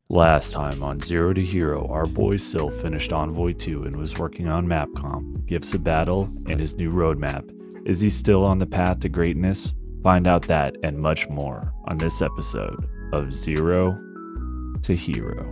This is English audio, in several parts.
Last time on Zero to Hero, our boy Sylph finished Envoy 2 and was working on map comp, gifts of battle, and his new roadmap. Is he still on the path to greatness? Find out that and much more on this episode of Zero to Hero.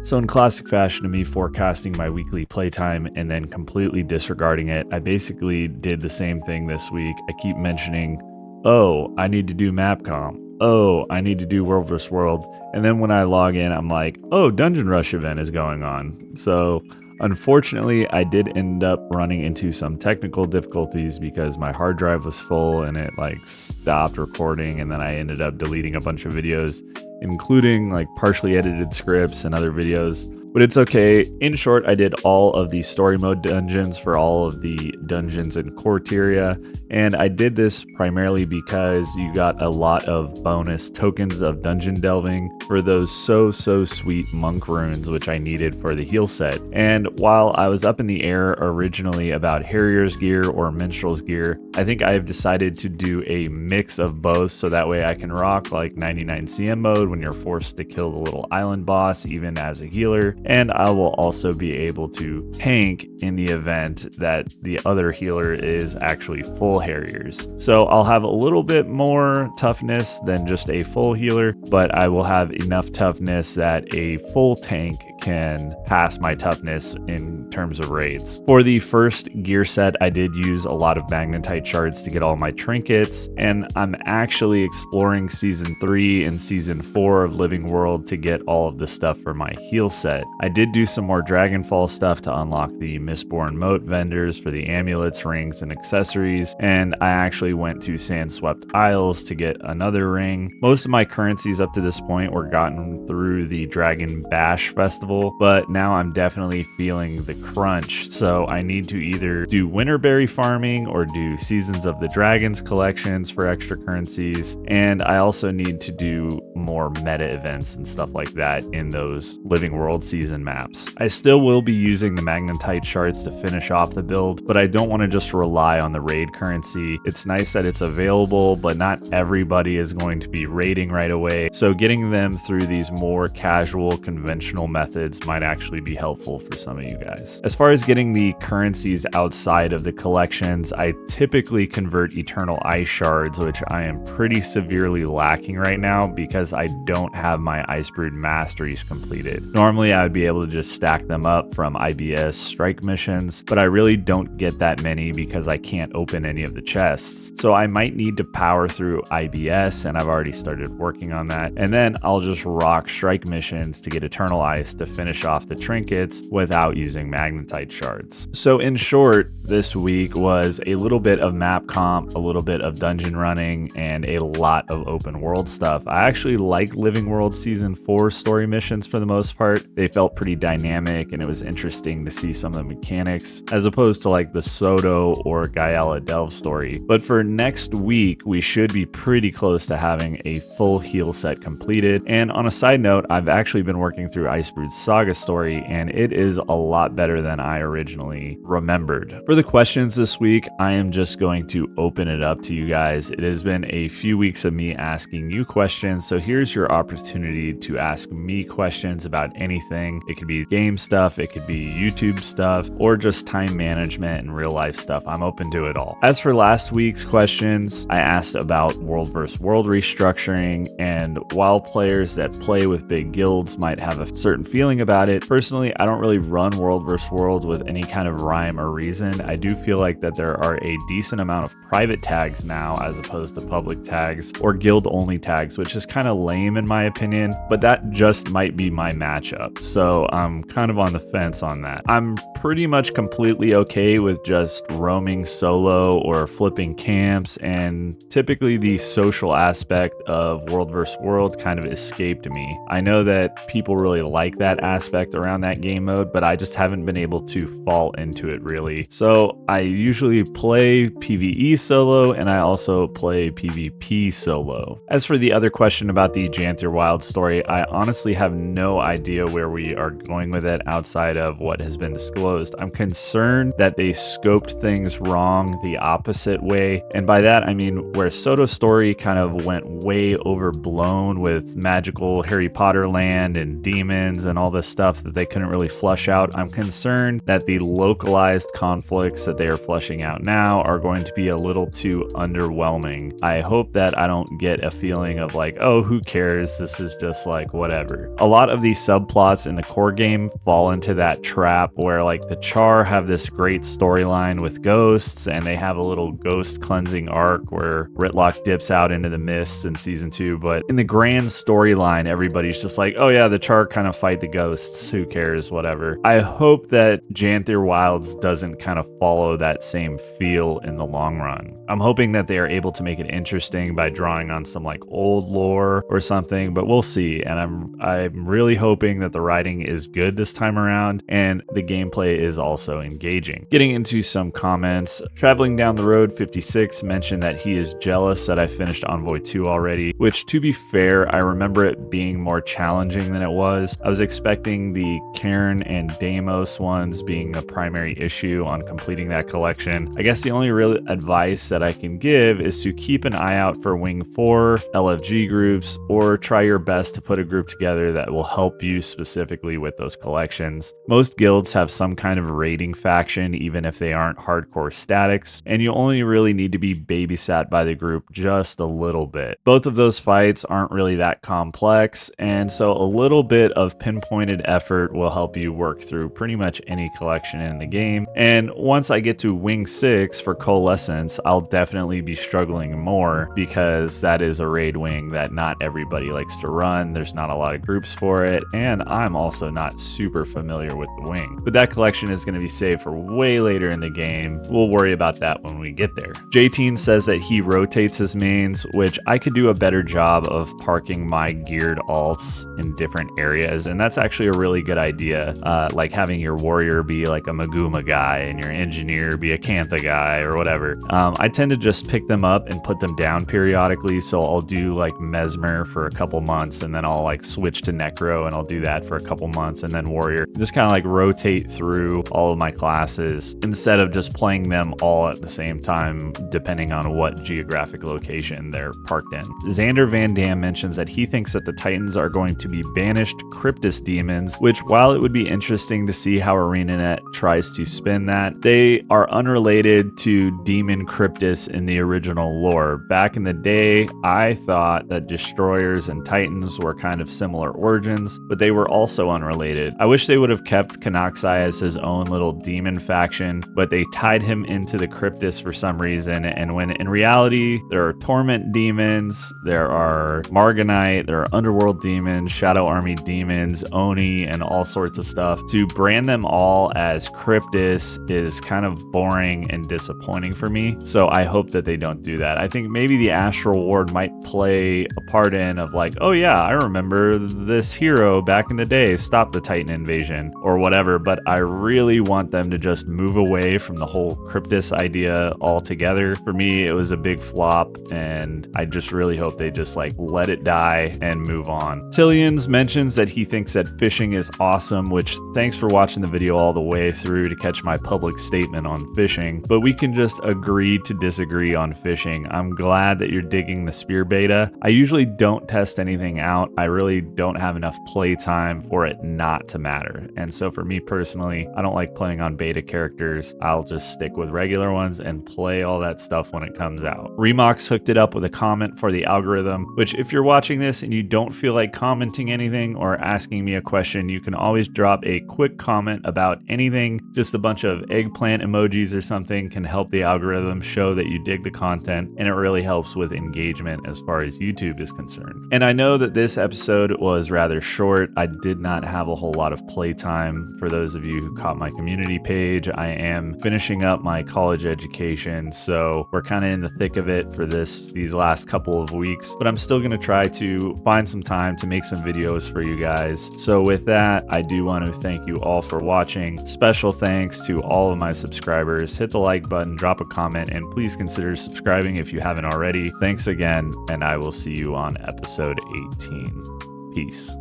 So in classic fashion of me forecasting my weekly playtime and then completely disregarding it, I basically did the same thing this week. I keep mentioning, oh, I need to do map comp. Oh, I need to do World vs. World. And then when I log in, I'm like, oh, Dungeon Rush event is going on. So unfortunately, I did end up running into some technical difficulties because my hard drive was full and it stopped recording. And then I ended up deleting a bunch of videos, including partially edited scripts and other videos. But it's okay. In short, I did all of the story mode dungeons for all of the dungeons in Corteria, and I did this primarily because you got a lot of bonus tokens of dungeon delving for those so sweet monk runes, which I needed for the heal set. And while I was up in the air originally about Harrier's gear or Minstrel's gear, I think I've decided to do a mix of both, so that way I can rock 99 CM mode when you're forced to kill the little island boss, even as a healer. And I will also be able to tank in the event that the other healer is actually full Harriers. So I'll have a little bit more toughness than just a full healer, but I will have enough toughness that a full tank can pass my toughness in terms of raids. For the first gear set, I did use a lot of magnetite shards to get all my trinkets, and I'm actually exploring Season 3 and Season 4 of Living World to get all of the stuff for my heal set. I did do some more dragonfall stuff to unlock the Mistborn moat vendors for the amulets, rings, and accessories, and I actually went to Sandswept Isles to get another ring. Most of my currencies up to this point were gotten through the Dragon Bash Festival, but now I'm definitely feeling the crunch, so I need to either do winterberry farming or do Seasons of the Dragons collections for extra currencies, and I also need to do more meta events and stuff like that in those Living World season maps. I still will be using the magnetite shards to finish off the build, but I don't want to just rely on the raid currency. It's nice that it's available, but not everybody is going to be raiding right away, so getting them through these more casual, conventional methods might actually be helpful for some of you guys. As far as getting the currencies outside of the collections, I typically convert Eternal Ice Shards, which I am pretty severely lacking right now because I don't have my Icebrewed masteries completed. Normally I would be able to just stack them up from IBS strike missions, but I really don't get that many because I can't open any of the chests. So I might need to power through IBS, and I've already started working on that, and then I'll just rock strike missions to get Eternal Ice to finish off the trinkets without using magnetite shards. So in short, this week was a little bit of map comp, a little bit of dungeon running, and a lot of open world stuff. I actually like Living World Season 4 story missions for the most part. They felt pretty dynamic, and it was interesting to see some of the mechanics as opposed to the Soto or Gaiala Delve story. But for next week, we should be pretty close to having a full heal set completed. And on a side note, I've actually been working through Icebrewed's Saga story, and it is a lot better than I originally remembered. For the questions this week, I am just going to open it up to you guys. It has been a few weeks of me asking you questions, so here's your opportunity to ask me questions about anything. It could be game stuff, it could be YouTube stuff, or just time management and real life stuff. I'm open to it all. As for last week's questions, I asked about World vs. World restructuring, and while players that play with big guilds might have a certain feeling about it, personally, I don't really run World vs. World with any kind of rhyme or reason. I do feel like that there are a decent amount of private tags now as opposed to public tags or guild only tags, which is kind of lame in my opinion, but that just might be my matchup. So I'm kind of on the fence on that. I'm pretty much completely okay with just roaming solo or flipping camps, and typically the social aspect of World vs. World kind of escaped me. I know that people really like that that aspect around that game mode, but I just haven't been able to fall into it really. So I usually play PvE solo, and I also play PvP solo. As for the other question about the Janther Wild story, I honestly have no idea where we are going with it outside of what has been disclosed. I'm concerned that they scoped things wrong the opposite way, and by that I mean where Soto's story kind of went way overblown with magical Harry Potter land and demons and all this stuff that they couldn't really flush out. I'm concerned that the localized conflicts that they are fleshing out now are going to be a little too underwhelming. I hope that I don't get a feeling of like, oh, who cares? This is just like whatever. A lot of these subplots in the core game fall into that trap where like the Char have this great storyline with ghosts, and they have a little ghost cleansing arc where Ritlock dips out into the mists in season 2, but in the grand storyline, everybody's just like, oh yeah, the Char kind of fight the ghosts, who cares, whatever. I hope that Janther Wilds doesn't kind of follow that same feel in the long run. I'm hoping that they are able to make it interesting by drawing on some like old lore or something, but we'll see. And I'm really hoping that the writing is good this time around and the gameplay is also engaging. Getting into some comments, Traveling Down the Road 56 mentioned that he is jealous that I finished Envoy 2 already, which to be fair, I remember it being more challenging than it was. I was expecting the Cairn and Deimos ones being the primary issue on completing that collection. I guess the only real advice that I can give is to keep an eye out for Wing 4, LFG groups, or try your best to put a group together that will help you specifically with those collections. Most guilds have some kind of raiding faction, even if they aren't hardcore statics, and you only really need to be babysat by the group just a little bit. Both of those fights aren't really that complex, and so a little bit of pinpointed effort will help you work through pretty much any collection in the game. And once I get to Wing 6 for Coalescence, I'll definitely be struggling more because that is a raid wing that not everybody likes to run. There's not a lot of groups for it, and I'm also not super familiar with the wing. But that collection is going to be saved for way later in the game. We'll worry about that when we get there. J-Teen says that he rotates his mains, which I could do a better job of parking my geared alts in different areas, and that's actually a really good idea. Like having your warrior be like a Maguma guy and your engineer be a Kantha guy or whatever. I tend to just pick them up and put them down periodically, so I'll do like Mesmer for a couple months and then I'll like switch to Necro and I'll do that for a couple months and then Warrior. Just kind of like rotate through all of my classes instead of just playing them all at the same time depending on what geographic location they're parked in. Xander Van Dam mentions that he thinks that the Titans are going to be banished Cryptus demons, which while it would be interesting to see how ArenaNet tries to spin that, they are unrelated to Demon Cryptus in the original lore. Back in the day, I thought that Destroyers and Titans were kind of similar origins, but they were also unrelated. I wish they would have kept Kanaxai as his own little demon faction, but they tied him into the Cryptus for some reason, and when in reality, there are Torment demons, there are Marganite, there are Underworld demons, Shadow Army demons, Oni, and all sorts of stuff. To brand them all as Cryptus is kind of boring and disappointing for me, so I hope that they don't do that. I think maybe the Astral Ward might play a part in of like, oh yeah, I remember this hero back in the day stopped the Titan invasion or whatever, but I really want them to just move away from the whole Cryptus idea altogether. For me, it was a big flop, and I just really hope they just like let it die and move on. Tillians mentions that he thinks that fishing is awesome, which thanks for watching the video all the way through to catch my public statement on fishing, but we can just agree to disagree on fishing. I'm glad that you're digging the spear beta. I usually don't test anything out. I really don't have enough play time for it not to matter. And so for me personally, I don't like playing on beta characters. I'll just stick with regular ones and play all that stuff when it comes out. Remox hooked it up with a comment for the algorithm, which if you're watching this and you don't feel like commenting anything or asking me a question, you can always drop a quick comment about anything. Just a bunch of eggplant emojis or something can help the algorithm show that you dig the content, and it really helps with engagement as far as YouTube is concerned. And I know that this episode was rather short. I did not have a whole lot of playtime. For those of you who caught my community page, I am finishing up my college education, so we're kind of in the thick of it for these last couple of weeks, but I'm still going to try to find some time to make some videos for you guys. So with that, I do want to thank you all for watching. Special thanks to all of my subscribers. Hit the like button, drop a comment, and please consider subscribing if you haven't already. Thanks again, and I will see you on episode 18. Peace.